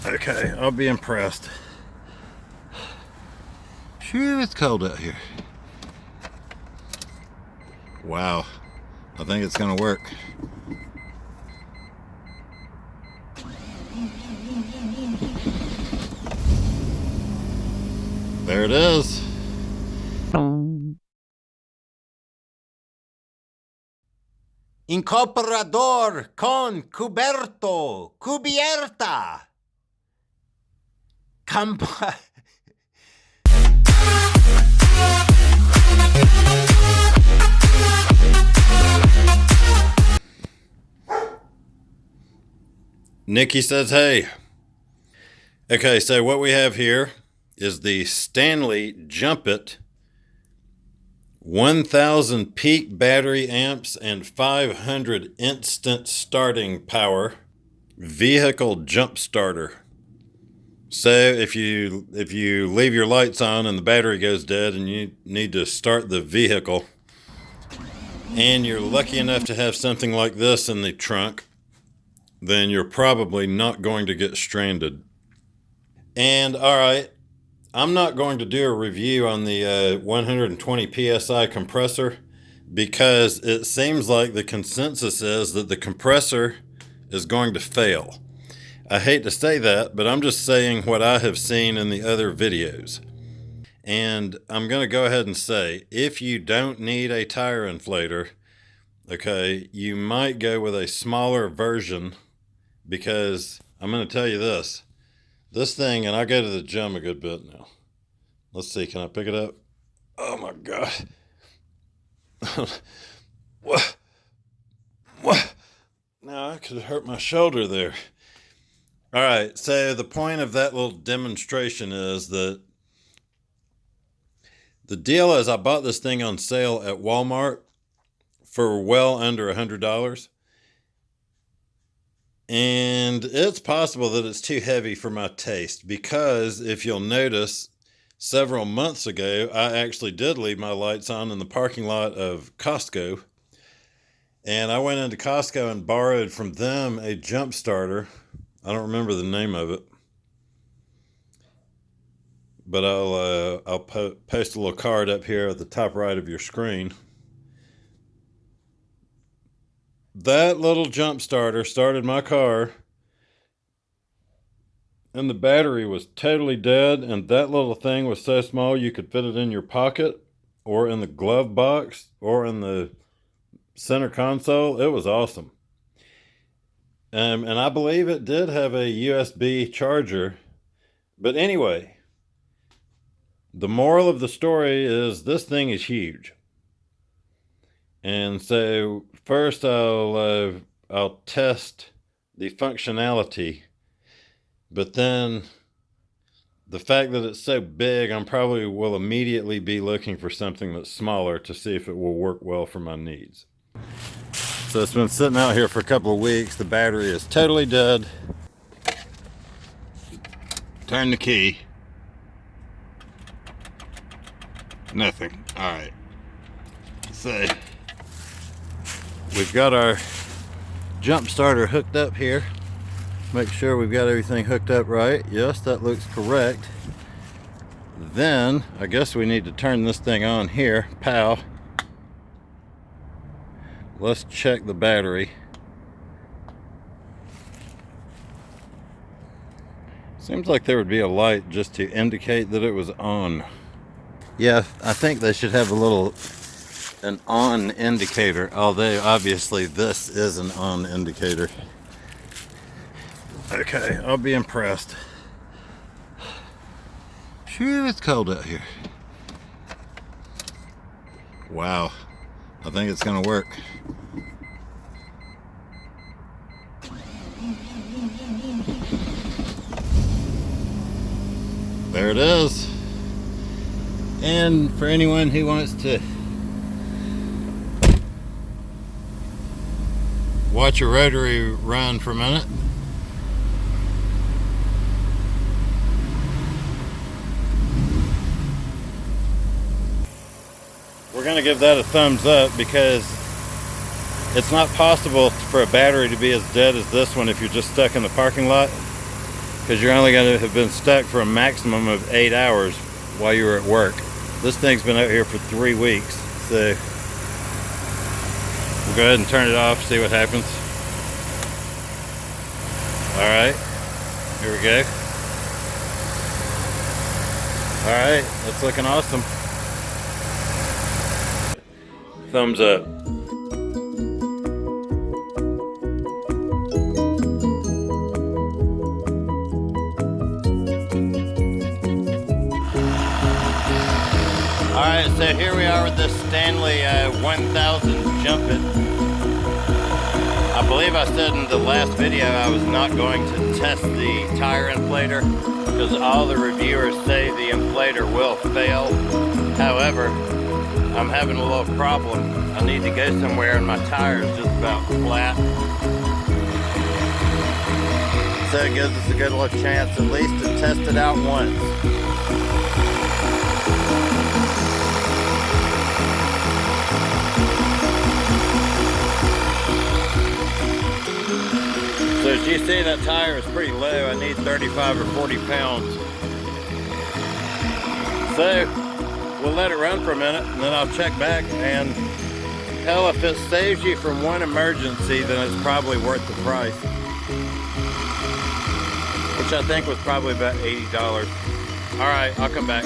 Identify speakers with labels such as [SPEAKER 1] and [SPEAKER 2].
[SPEAKER 1] Okay, I'll be impressed. Phew, it's cold out here. Wow, I think it's gonna work. There it is. Incorporador con cubierto, cubierta. Nikki says, hey. Okay, so what we have here is the Stanley J509 1000 peak battery amps and 500 instant starting power vehicle jump starter. So if you leave your lights on and the battery goes dead and you need to start the vehicle, and you're lucky enough to have something like this in the trunk, then you're probably not going to get stranded. And all right, I'm not going to do a review on the 120 PSI compressor because it seems like the consensus is that the compressor is going to fail. I hate to say that, but I'm just saying what I have seen in the other videos. And I'm going to go ahead and say, if you don't need a tire inflator, okay, you might go with a smaller version, because I'm going to tell you this. This thing, and I go to the gym a good bit now. Let's see, can I pick it up? Oh my God. What? Now I could hurt my shoulder there. All right, so the point of that little demonstration is that the deal is I bought this thing on sale at Walmart for well under $100. And it's possible that it's too heavy for my taste, because if you'll notice, several months ago, I actually did leave my lights on in the parking lot of Costco. And I went into Costco and borrowed from them a jump starter. I don't remember the name of it, but I'll post a little card up here at the top right of your screen. That little jump starter started my car, and the battery was totally dead, and that little thing was so small you could fit it in your pocket or in the glove box or in the center console. It was awesome. And I believe it did have a USB charger. But anyway, the moral of the story is this thing is huge. And so first I'll test the functionality, but then the fact that it's so big, I'm probably will immediately be looking for something that's smaller to see if it will work well for my needs. So it's been sitting out here for a couple of weeks. The battery is totally dead. Turn the key. Nothing. All right. So we've got our jump starter hooked up here. Make sure we've got everything hooked up right. Yes, that looks correct. Then I guess we need to turn this thing on here. Pow. Let's check the battery. Seems like there would be a light just to indicate that it was on. Yeah, I think they should have an on indicator, although obviously this is an on indicator. Okay, I'll be impressed. Phew, it's cold out here. Wow, I think it's gonna work. There it is. And for anyone who wants to watch a rotary run for a minute, we're going to give that a thumbs up, because it's not possible for a battery to be as dead as this one if you're just stuck in the parking lot. because you're only going to have been stuck for a maximum of 8 hours while you were at work. This thing's been out here for 3 weeks, so we'll go ahead and turn it off, see what happens. Alright, here we go. Alright, that's looking awesome. Thumbs up. Alright, so here we are with this Stanley 1000 Jump It. I believe I said in the last video I was not going to test the tire inflator because all the reviewers say the inflator will fail. However, I'm having a little problem. I need to go somewhere and my tire is just about flat. So it gives us a good little chance at least to test it out once. So as you see, that tire is pretty low. I need 35 or 40 pounds. So we'll let it run for a minute and then I'll check back, and hell, if it saves you from one emergency, then it's probably worth the price. Which I think was probably about $80. All right, I'll come back.